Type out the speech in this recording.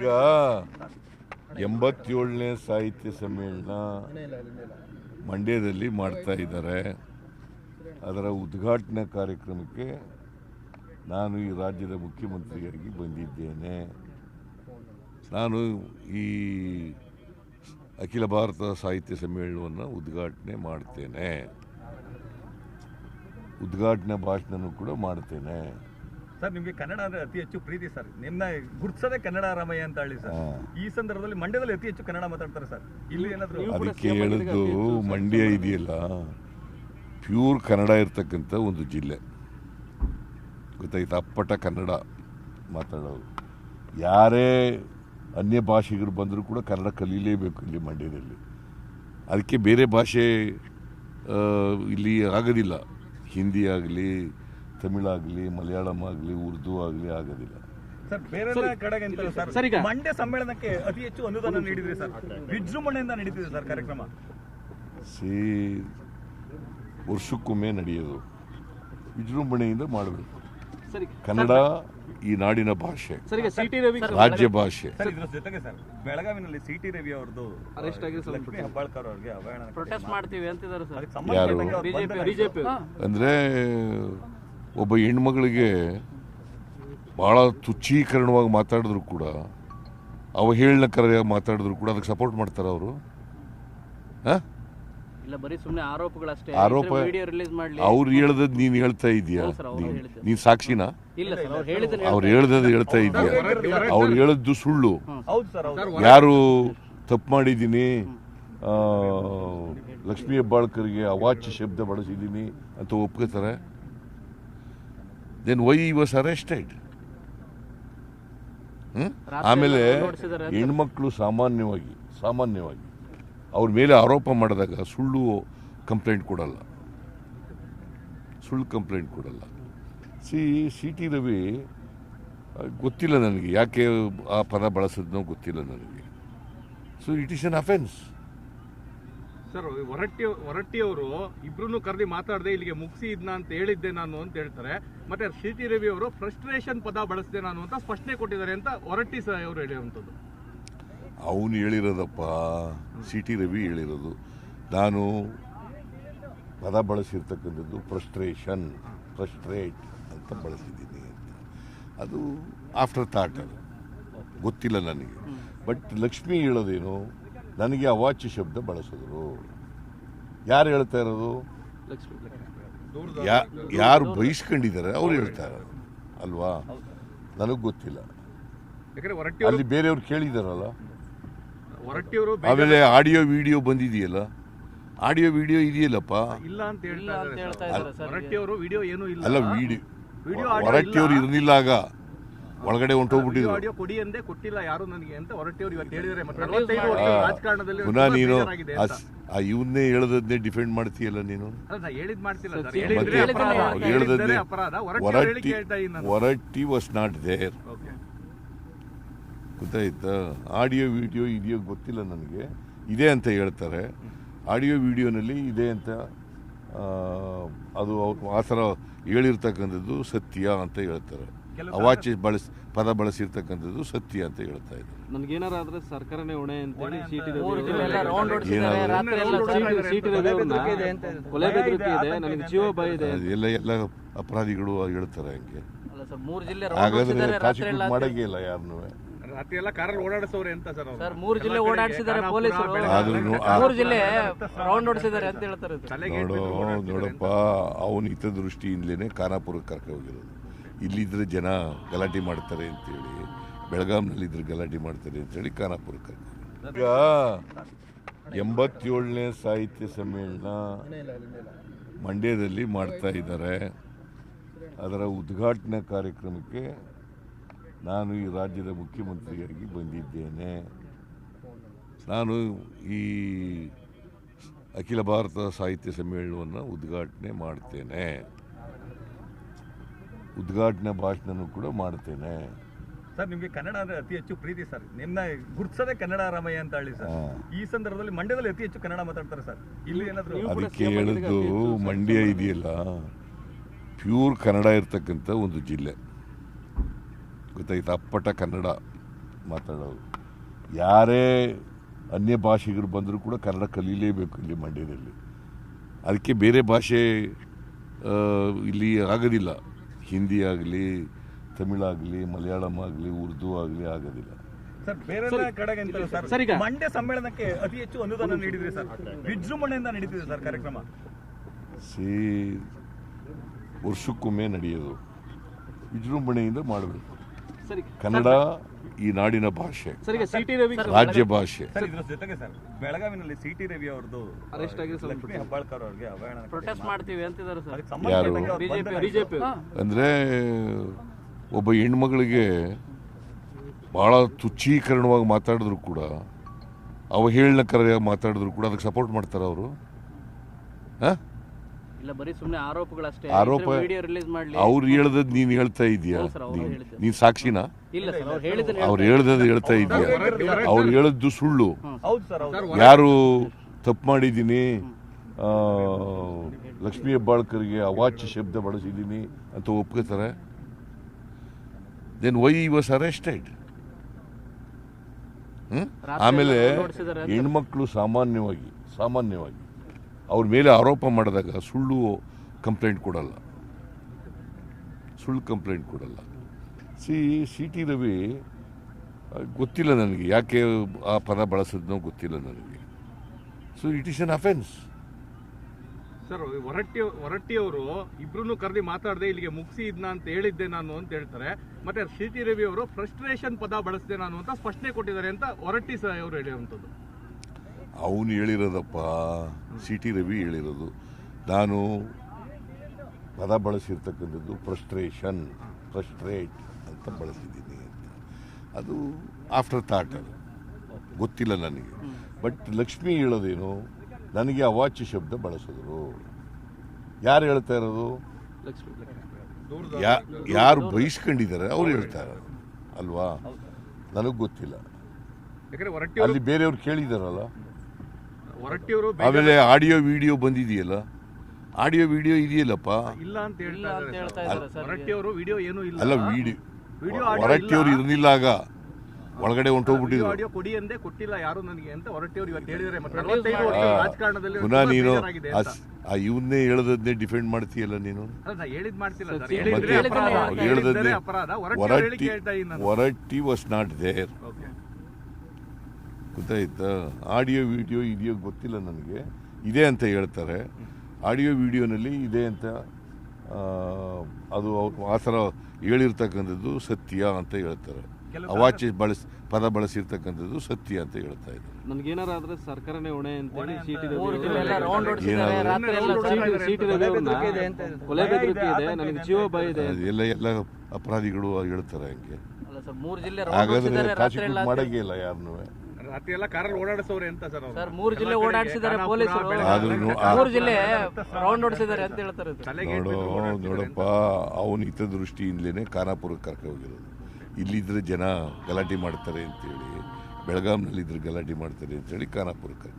ಈಗ 87ನೇ ಸಾಹಿತ್ಯ ಸಮ್ಮೇಳನ ಮಂಡ್ಯದಲ್ಲಿ ಮಾಡ್ತಾ ಇದ್ದಾರೆ. ಅದರ ಉದ್ಘಾಟನಾ ಕಾರ್ಯಕ್ರಮಕ್ಕೆ ನಾನು ಈ ರಾಜ್ಯದ ಮುಖ್ಯಮಂತ್ರಿಯಾಗಿ ಬಂದಿದ್ದೇನೆ. ನಾನು ಈ ಅಖಿಲ ಭಾರತ ಸಾಹಿತ್ಯ ಸಮ್ಮೇಳನವನ್ನು ಉದ್ಘಾಟನೆ ಮಾಡ್ತೇನೆ. ಉದ್ಘಾಟನಾ ಭಾಷಣನೂ ಕೂಡ ಮಾಡ್ತೇನೆ. ಸರ್, ನಿಮಗೆ ಕನ್ನಡ ಅಂದ್ರೆ ಅತಿ ಹೆಚ್ಚು ಪ್ರೀತಿ ಸರ್. ನಿಮ್ಮನ್ನ ಗುರ್ತಿಸೋದೇ ಕನ್ನಡ ರಾಮಯ್ಯ ಅಂತ ಹೇಳಿ ಸರ್. ಈ ಸಂದರ್ಭದಲ್ಲಿ ಮಂಡ್ಯದಲ್ಲಿ ಅತಿ ಹೆಚ್ಚು ಕನ್ನಡ ಮಾತಾಡ್ತಾರೆ ಸರ್. ಇಲ್ಲಿ ಏನಾದ್ರು ಅದಕ್ಕೆ ಹೇಳಿದ್ದು ಮಂಡ್ಯ ಇದೆಯಲ್ಲ, ಪ್ಯೂರ್ ಕನ್ನಡ ಇರ್ತಕ್ಕಂಥ ಒಂದು ಜಿಲ್ಲೆ, ಗೊತ್ತಾಯ್ತು. ಅಪ್ಪಟ ಕನ್ನಡ ಮಾತಾಡೋರು. ಯಾರೇ ಅನ್ಯ ಭಾಷಿಗರು ಬಂದರೂ ಕೂಡ ಕನ್ನಡ ಕಲೀಲೇಬೇಕು ಇಲ್ಲಿ ಮಂಡ್ಯದಲ್ಲಿ. ಅದಕ್ಕೆ ಬೇರೆ ಭಾಷೆ ಇಲ್ಲಿ ಆಗೋದಿಲ್ಲ. ಹಿಂದಿ ಆಗಲಿ, ತಮಿಳಾಗಲಿ, ಮಲಯಾಳಂ ಆಗಲಿ, ಉರ್ದು ಆಗಲಿ ಆಗೋದಿಲ್ಲ ಸರ್. ಬೇರೆ ಕಡೆಗಿಂತ ಸರ್ ಮಂಡ್ಯ ಸಮ್ಮೇಳನಕ್ಕೆ ಅತಿ ಹೆಚ್ಚು ಅನುದಾನ ನೀಡಿದ್ರಿ ಸರ್. ವಿಜೃಂಭಣೆಯಿಂದ ನಡೀತಿದೆ ಸರ್ ಕಾರ್ಯಕ್ರಮ. ವರ್ಷಕ್ಕೊಮ್ಮೆ ನಡೆಯೋದು, ವಿಜೃಂಭಣೆಯಿಂದ ಮಾಡಬೇಕು. ಕನ್ನಡ ಈ ನಾಡಿನ ಭಾಷೆ, ರಾಜ್ಯ ಭಾಷೆ. ಇದ್ರ ಜೊತೆಗೆ ಸರ್, ಬೆಳಗಾವಿನಲ್ಲಿ ಸಿಟಿ ರವಿ ಅವ್ರದ್ದು ಲಕ್ಷ್ಮೀ ಹೆಬ್ಬಾಳ್ಕರ್ ಅವರಿಗೆ ಪ್ರೊಟೆಸ್ಟ್ ಮಾಡ್ತೀವಿ ಅಂತಿದ್ದಾರೆ ಸರ್. ಯಾರು ಅಂದ್ರೆ ಒಬ್ಬ ಹೆಣ್ಮಗಳಿಗೆ ಬಹಳ ತುಚ್ಛೀಕರಣವಾಗಿ ಮಾತಾಡಿದ್ರು ಕೂಡ, ಅವಹೇಳನಕರವಾಗಿ ಮಾತಾಡಿದ್ರು ಕೂಡ ಅದಕ್ಕೆ ಸಪೋರ್ಟ್ ಮಾಡ್ತಾರೆ ಅವರು. ಆರೋಪ ಅವ್ರು ಹೇಳ್ದದ್ ನೀನ್ ಹೇಳ್ತಾ ಇದೀಯಾ? ನೀನ್ ಸಾಕ್ಷಿನ? ಅವ್ರು ಹೇಳ್ದದ್ ಹೇಳ್ತಾ ಇದೀಯಾ? ಅವ್ರು ಹೇಳದ್ದು ಸುಳ್ಳು. ಯಾರು ತಪ್ಪು ಮಾಡಿದ್ದೀನಿ, ಲಕ್ಷ್ಮೀ ಹೆಬ್ಬಾಳ್ಕರ್ಗೆ ಅವಾಚ್ಯ ಶಬ್ದ ಬಳಸಿದ್ದೀನಿ ಅಂತ ಒಪ್ಕೋತಾರೆ. Then why he was arrested? ಆಮೇಲೆ ಹೆಣ್ಮಕ್ಳು ಸಾಮಾನ್ಯವಾಗಿ ಅವ್ರ ಮೇಲೆ ಆರೋಪ ಮಾಡಿದಾಗ ಸುಳ್ಳು ಕಂಪ್ಲೇಂಟ್ ಕೊಡಲ್ಲ. ಸಿ ಟಿ ರವಿ ಗೊತ್ತಿಲ್ಲ ನನಗೆ, ಯಾಕೆ ಆ ಪದ ಬಳಸಿದ್ನೋ ಗೊತ್ತಿಲ್ಲ ನನಗೆ. So it is an offence. Sir, Horatti ಅವರು ಇಬ್ರು ಕರೆದಿ ಮಾತಾಡದೆ ಇಲ್ಲಿಗೆ ಮುಗಿಸಿ ಇದನ್ನ ಅಂತ ಹೇಳಿದ್ದೆ ನಾನು ಅಂತ ಹೇಳ್ತಾರೆ. ಮತ್ತೆ ಸಿ ಟಿ ರವಿ ಅವರು ಫ್ರಸ್ಟ್ರೇಷನ್ ಪದ ಬಳಸಿದೆ ನಾನು ಅಂತ ಸ್ಪಷ್ಟನೆ ಕೊಟ್ಟಿದ್ದಾರೆ ಅಂತ ಹೊರಟ್ಟಿ ಸರ್ ಅವರು ಹೇಳಿರುವಂಥದ್ದು. ಅವನು ಹೇಳಿರೋದಪ್ಪ, ಸಿ ಟಿ ರವಿ ಹೇಳಿರೋದು. ನಾನು ಪದ ಬಳಸಿರ್ತಕ್ಕಂಥದ್ದು ಫ್ರಸ್ಟ್ರೇಟ್ ಅಂತ ಬಳಸಿದ್ದೀನಿ ಅಂತ. ಅದು ಆಫ್ಟರ್ ಥಾಟ್, ಅದು ಗೊತ್ತಿಲ್ಲ ನನಗೆ. ಬಟ್ ಲಕ್ಷ್ಮಿ ಹೇಳೋದೇನು, ನನಗೆ ಅವಾಚ್ಯ ಶಬ್ದ ಬಳಸಿದ್ರು. ಯಾರು ಹೇಳ್ತಾ ಇರೋದು? ಯಾರು ಬಯಸ್ಕೊಂಡಿದ್ದಾರೆ ಅವ್ರು ಹೇಳ್ತಾ ಇರೋದು ಅಲ್ವಾ? ನನಗೆ ಗೊತ್ತಿಲ್ಲ. ಅಲ್ಲಿ ಬೇರೆಯವ್ರು ಕೇಳಿದಾರಲ್ಲ. ಆಮೇಲೆ ಆಡಿಯೋ ವಿಡಿಯೋ ಬಂದಿದೆಯಲ್ಲ, ಆಡಿಯೋ ವಿಡಿಯೋ ಇದೆಯಲ್ಲಪ್ಪ. ಇಲ್ಲ ಅಂತ ಹೇಳ್ತಾರೆ. ವಿಡಿಯೋ ಏನೂ ಇಲ್ಲ. ಅಲ್ಲ, ಹೊರಟ್ಟಿಯವ್ರು ಇರಲಿಲ್ಲ, ಆಗ ಒಳಗಡೆ ಹೊಂಟೋಗ್ಬಿಟ್ಟಿದ್ರು. ಆಡಿಯೋ ಕೊಡಿ ಅಂದೇ ಕೊಟ್ಟಿಲ್ಲ ಯಾರು ನನಗೆ ಅಂತ ಹೊರಟ್ಟಿಯವ್ರು ಇವತ್ತು ಹೇಳಿದರೆ. ರಾಜಕಾರಣದಲ್ಲಿ ಪುನಃ ನೀನು ಇವನ್ನೇ ಹೇಳದನ್ನೇ ಡಿಫೆಂಡ್ ಮಾಡ್ತೀಯಲ್ಲ ನೀನು. ಹೊರಟ್ಟಿ ವಾಸ್ ನಾಟ್ ದೇರ್, ಗೊತ್ತಾಯ್ತಾ? ಆಡಿಯೋ ವಿಡಿಯೋ ಇದೆಯೋ ಗೊತ್ತಿಲ್ಲ ನನಗೆ. ಇದೆ ಅಂತ ಹೇಳ್ತಾರೆ. ಆಡಿಯೋ ವಿಡಿಯೋನಲ್ಲಿ ಇದೆ ಅಂತ, ಅದು ಅವ್ರು ಆ ಥರ ಹೇಳಿರ್ತಕ್ಕಂಥದ್ದು ಸತ್ಯ ಅಂತ ಹೇಳ್ತಾರೆ. ಅವಾಚ್ಯ ಪದ ಬಳಸಿರ್ತಕ್ಕಂಥದ್ದು ಸತ್ಯ ಅಂತ ಹೇಳ್ತಾ ಇದ್ದಾರೆ. ನನ್ಗೇನಾರಾದ್ರೆ ಸರ್ಕಾರನೇ ಹೊಣೆ ಅಂತೇಳಿ ಎಲ್ಲ ಅಪರಾಧಿಗಳು ಹೇಳ್ತಾರೆ ಹಂಗೆ. ಹಾಗಾದ್ರೆ ಪ್ರಾಸಿಕ್ಯೂಟ್ ಮಾಡಂಗೇ ಇಲ್ಲ ಯಾರನ್ನೂ. ರಾತ್ರಿ ಎಲ್ಲ ಕಾರಲ್ಲಿ ಓಡಾಡಿಸೋರೆ ಅಂತ ಸರ್. 3 ಜಿಲ್ಲೆ ಓಡಾಡಿಸಿದ್ದಾರೆ ಪೊಲೀಸರು. 3 ಜಿಲ್ಲೆ ರೌಂಡ್ ಓಡಿಸಿದ್ದಾರೆ ಅಂತ ಹೇಳ್ತಾರೆ. ನೋಡಪ್ಪ, ಅವನ ಹಿತದೃಷ್ಟಿಯಿಂದಲೇ ಖಾನಾಪುರಕ್ಕೆ ಕರ್ಕೊಂಡು ಹೋಗಿರೋದು. ಇಲ್ಲಿದ್ರೆ ಜನ ಗಲಾಟೆ ಮಾಡ್ತಾರೆ ಅಂತೇಳಿ, ಬೆಳಗಾಂನಲ್ಲಿದ್ರೆ ಗಲಾಟೆ ಮಾಡ್ತಾರೆ ಅಂತೇಳಿ ಖಾನಾಪುರಕ್ಕೆ ಕರ್ಕೊಂಡು. ಈಗ 87ನೇ ಸಾಹಿತ್ಯ ಸಮ್ಮೇಳನ ಮಂಡ್ಯದಲ್ಲಿ ಮಾಡ್ತಾ ಇದ್ದಾರೆ. ಅದರ ಉದ್ಘಾಟನಾ ಕಾರ್ಯಕ್ರಮಕ್ಕೆ ನಾನು ಈ ರಾಜ್ಯದ ಮುಖ್ಯಮಂತ್ರಿಯಾಗಿ ಬಂದಿದ್ದೇನೆ. ನಾನು ಈ ಅಖಿಲ ಭಾರತ ಸಾಹಿತ್ಯ ಸಮ್ಮೇಳನವನ್ನು ಉದ್ಘಾಟನೆ ಮಾಡ್ತೇನೆ. ಉದ್ಘಾಟನಾ ಭಾಷಣನೂ ಕೂಡ ಮಾಡ್ತೇನೆ. ಸರ್, ನಿಮಗೆ ಕನ್ನಡ ಅಂದ್ರೆ ಅತಿ ಹೆಚ್ಚು ಪ್ರೀತಿ ಸರ್. ನಿಮ್ಮನ್ನ ಗುರ್ತಿಸೋದೇ ಕನ್ನಡ ರಾಮಯ್ಯ ಅಂತ ಹೇಳಿ ಸರ್. ಈ ಸಂದರ್ಭದಲ್ಲಿ ಮಂಡ್ಯದಲ್ಲಿ ಅತಿ ಹೆಚ್ಚು ಕನ್ನಡ ಮಾತಾಡ್ತಾರೆ ಸರ್. ಇಲ್ಲಿ ಏನಾದ್ರು ಅದಕ್ಕೆ ಹೇಳಿದ್ದು ಮಂಡ್ಯ ಇದೆಯಲ್ಲ, ಪ್ಯೂರ್ ಕನ್ನಡ ಇರ್ತಕ್ಕಂಥ ಒಂದು ಜಿಲ್ಲೆ, ಗೊತ್ತಾಯ್ತು. ಅಪ್ಪಟ ಕನ್ನಡ ಮಾತಾಡೋರು. ಯಾರೇ ಅನ್ಯ ಭಾಷಿಗರು ಬಂದರೂ ಕೂಡ ಕನ್ನಡ ಕಲೀಲೇಬೇಕು ಇಲ್ಲಿ ಮಂಡ್ಯದಲ್ಲಿ. ಅದಕ್ಕೆ ಬೇರೆ ಭಾಷೆ ಇಲ್ಲಿ ಆಗೋದಿಲ್ಲ. ಹಿಂದಿ ಆಗಲಿ, ತಮಿಳಾಗಲಿ, ಮಲಯಾಳಂ ಆಗಲಿ, ಉರ್ದು ಆಗಲಿ ಆಗೋದಿಲ್ಲ. ಸರ್ ಬೇರೆ ಕಡೆಗಿಂತ ಸರ್ ಮಂಡ್ಯ ಸಮ್ಮೇಳನಕ್ಕೆ ಅತಿ ಹೆಚ್ಚು ಅನುದಾನ ನೀಡಿದ್ರಿ ಸರ್. ವಿಜೃಂಭಣೆಯಿಂದ ನಡೀತಿದೆ ಸರ್ ಕಾರ್ಯಕ್ರಮ. ವರ್ಷಕ್ಕೊಮ್ಮೆ ನಡೆಯೋದು, ವಿಜೃಂಭಣೆಯಿಂದ ಮಾಡಬೇಕು. ಕನ್ನಡ ಈ ನಾಡಿನ ಭಾಷೆ, ರಾಜ್ಯ ಭಾಷೆ. ಸರ್ ಇದ್ರ ಜೊತೆಗೆ ಸರ್ ಬೆಳಗಾವಿನಲ್ಲಿ ಸಿ.ಟಿ. ರವಿ ಅವ್ರದ್ದು ಲಕ್ಷ್ಮೀ ಹೆಬ್ಬಾಳ್ಕರ್ ಅವ್ರಿಗೆ ಪ್ರೊಟೆಸ್ಟ್ ಮಾಡ್ತೀವಿ ಅಂತಿದ್ದಾರೆ ಸರ್. ಯಾರು ಬಿಜೆಪಿ ಅಂದರೆ ಒಬ್ಬ ಹೆಣ್ಮಗಳಿಗೆ ಭಾಳ ತುಚ್ಛೀಕರಣವಾಗಿ ಮಾತಾಡಿದ್ರು ಕೂಡ, ಅವಹೇಳನಕರವಾಗಿ ಮಾತಾಡಿದ್ರು ಕೂಡ ಅದಕ್ಕೆ ಸಪೋರ್ಟ್ ಮಾಡ್ತಾರೆ ಅವರು. ಇಲ್ಲ, ಬರೀ ಸುಮ್ಮನೆ ಆರೋಪಗಳಷ್ಟೇ. ಆರೋಪ ವಿಡಿಯೋ ರಿಲೀಸ್ ಮಾಡ್ಲಿ. ಅವ್ರು ಹೇಳ್ದದ್ದು ನೀನು ಹೇಳ್ತಾ ಇದೀಯಾ? ನೀನು ಸಾಕ್ಷಿನಾ? ಇಲ್ಲ ಸರ್, ಅವ್ರು ಹೇಳಿದ್ರೆ ಅವ್ರು ಹೇಳ್ದದ್ದು ಹೇಳ್ತಾ ಇದೀಯಾ? ಅವ್ರು ಹೇಳದ್ದು ಸುಳ್ಳು. ಹೌದು ಸರ್. ಯಾರು ತಪ್ಪು ಮಾಡಿದ್ದೀನಿ, ಲಕ್ಷ್ಮೀ ಹೆಬ್ಬಾಳ್ಕರ್ಗೆ ಅವಾಚ್ಯ ಶಬ್ದ ಬಳಸಿದ್ದೀನಿ ಅಂತ ಒಪ್ಕೋತಾರೆ? Then why he was arrested? ಆಮೇಲೆ ಹೆಣ್ಮಕ್ಳು ಸಾಮಾನ್ಯವಾಗಿ ಅವ್ರ ಮೇಲೆ ಆರೋಪ ಮಾಡಿದಾಗ ಸುಳ್ಳು ಕಂಪ್ಲೇಂಟ್ ಕೊಡಲ್ಲ. ಸಿ.ಟಿ. ರವಿ ಗೊತ್ತಿಲ್ಲ ನನಗೆ, ಯಾಕೆ ಆ ಪದ ಬಳಸಿದ್ನೋ ಗೊತ್ತಿಲ್ಲ ನನಗೆ. So it is an offence. Sir Horatti ಅವರು ಇಬ್ರು ಕರೆದಿ ಮಾತಾಡದೆ ಇಲ್ಲಿಗೆ ಮುಗಿಸಿ ಇದನ್ನ ಅಂತ ಹೇಳಿದ್ದೆ ನಾನು ಅಂತ ಹೇಳ್ತಾರೆ. ಮತ್ತೆ ಸಿ.ಟಿ. ರವಿ ಅವರು ಫ್ರಸ್ಟ್ರೇಷನ್ ಪದ ಬಳಸಿದೆ ನಾನು ಅಂತ ಸ್ಪಷ್ಟನೆ ಕೊಟ್ಟಿದ್ದಾರೆ ಅಂತ ಹೊರಟ್ಟಿ ಅವರು ಹೇಳಿರುವಂಥದ್ದು. ಅವನು ಹೇಳಿರೋದಪ್ಪ, ಸಿ.ಟಿ. ರವಿ ಹೇಳಿರೋದು. ನಾನು ಪದ ಬಳಸಿರ್ತಕ್ಕಂಥದ್ದು ಫ್ರಸ್ಟ್ರೇಟ್ ಅಂತ ಬಳಸಿದ್ದೀನಿ ಅಂತ. ಅದು ಆಫ್ಟರ್ ಥಾಟ್, ಅದು ಗೊತ್ತಿಲ್ಲ ನನಗೆ. ಬಟ್ ಲಕ್ಷ್ಮಿ ಹೇಳೋದೇನು, ನನಗೆ ಅವಾಚ್ಯ ಶಬ್ದ ಬಳಸಿದ್ರು. ಯಾರು ಹೇಳ್ತಾ ಇರೋದು? ಯಾರು ಬಯಸ್ಕೊಂಡಿದ್ದಾರೆ ಅವ್ರು ಹೇಳ್ತಾರೆ ಅಲ್ವಾ? ನನಗೆ ಗೊತ್ತಿಲ್ಲ. ಅಲ್ಲಿ ಬೇರೆಯವ್ರು ಕೇಳಿದಾರಲ್ಲ. ಆಮೇಲೆ ಆಡಿಯೋ ವಿಡಿಯೋ ಬಂದಿದೆಯಲ್ಲ, ಆಡಿಯೋ ವಿಡಿಯೋ ಇದೆಯಲ್ಲಪ್ಪ. ಇಲ್ಲ ಅಂತ ಹೇಳ್ತಾ ಇದ್ದಾರೆ ಹೊರಟ್ಟಿ ಅವರು. ವಿಡಿಯೋ ಏನೂ ಇಲ್ಲ. ಅಲ್ಲ, ಹೊರಟ್ಟಿ ಅವರು ಇರಲಿಲ್ಲ, ಆಗ ಒಳಗಡೆ ಹೊಂಟೋಗ್ಬಿಟ್ಟಿದ್ರು. ಆಡಿಯೋ ಕೊಡಿ ಅಂದೇ ಕೊಟ್ಟಿಲ್ಲ ಯಾರು ನನಗೆ ಅಂತ ಹೊರಟ್ಟಿ ಅವರು ಇವತ್ತು ಹೇಳಿದ್ದಾರೆ. ರಾಜಕಾರಣದಲ್ಲಿ ಪುನಃ ನೀನು ಇವನ್ನೇ ಹೇಳದನ್ನೇ ಡಿಫೆಂಡ್ ಮಾಡ್ತೀಯಲ್ಲ ನೀನು. ಹೇಳದನ್ನೇ ಹೊರಟ್ಟಿ ವಾಸ್ ನಾಟ್ ದೇರ್. ಗೊತ್ತಾಯ್ತಾ? ಆಡಿಯೋ ವಿಡಿಯೋ ಇದೆಯೋ ಗೊತ್ತಿಲ್ಲ ನನಗೆ. ಇದೆ ಅಂತ ಹೇಳ್ತಾರೆ. ಆಡಿಯೋ ವಿಡಿಯೋನಲ್ಲಿ ಇದೆ ಅಂತ, ಅದು ಆ ಥರ ಹೇಳಿರ್ತಕ್ಕಂಥದ್ದು ಸತ್ಯ ಅಂತ ಹೇಳ್ತಾರೆ. ಅವಾಚ್ಯ ಪದ ಬಳಸಿರ್ತಕ್ಕಂಥದ್ದು ಸತ್ಯ ಅಂತ ಹೇಳ್ತಾ ಇದ್ದಾರೆ. ನನ್ಗೇನಾರ ಆದ್ರೆ ಸರ್ಕಾರನೇ ಹೊಣೆ ಅಂತೇಳಿ ಜೀವ ಭಯ ಇದೆ. ಎಲ್ಲ ಅಪರಾಧಿಗಳು ಹೇಳ್ತಾರೆ ಹಂಗೆ. ಹಾಗಾದ್ರೆ ಪ್ರಾಸಿಕ್ಯೂಟ್ ಮಾಡಂಗೇ ಇಲ್ಲ ಯಾರನ್ನೂ. ರಾತ್ರಿ ಎಲ್ಲ ಕಾರಲ್ಲಿ ಓಡಾಡಿಸೋರೆ ಅಂತ ಸರ್. 3 ಜಿಲ್ಲೆ ಓಡಾಡಿಸಿದ್ದಾರೆ ಪೊಲೀಸರು. 3 ಜಿಲ್ಲೆ ರೌಂಡ್ ಓಡಿಸಿದ್ದಾರೆ ಅಂತ ಹೇಳ್ತಾರೆ. ನೋಡಪ್ಪ, ಅವನ ಹಿತದೃಷ್ಟಿಯಿಂದಲೇ ಖಾನಾಪುರಕ್ಕೆ ಕರ್ಕೊಂಡು ಹೋಗಿರೋದು. ಇಲ್ಲಿದ್ರೆ ಜನ ಗಲಾಟೆ ಮಾಡ್ತಾರೆ ಅಂತೇಳಿ, ಬೆಳಗಾಂನಲ್ಲಿದ್ರೆ ಗಲಾಟೆ ಮಾಡ್ತಾರೆ ಅಂತೇಳಿ ಖಾನಾಪುರಕ್ಕೆ